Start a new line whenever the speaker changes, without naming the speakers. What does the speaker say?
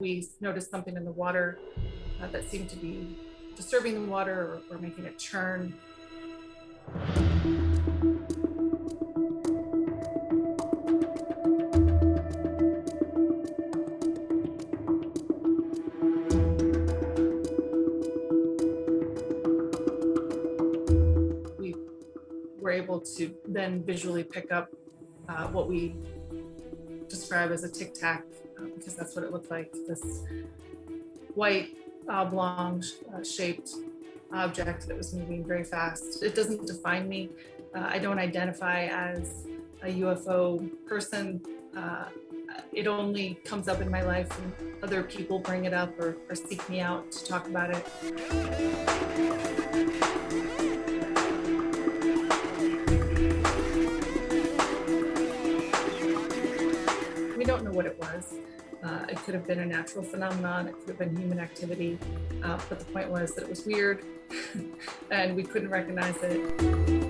We noticed something in the water that seemed to be disturbing the water or making it churn. We were able to then visually pick up what we describe as a tic-tac, because that's what it looked like, this white oblong shaped object that was moving very fast. It doesn't define me. I don't identify as a UFO person. It only comes up in my life when other people bring it up or seek me out to talk about it. We don't know what it was. It could have been a natural phenomenon, it could have been human activity, but the point was that it was weird and we couldn't recognize it.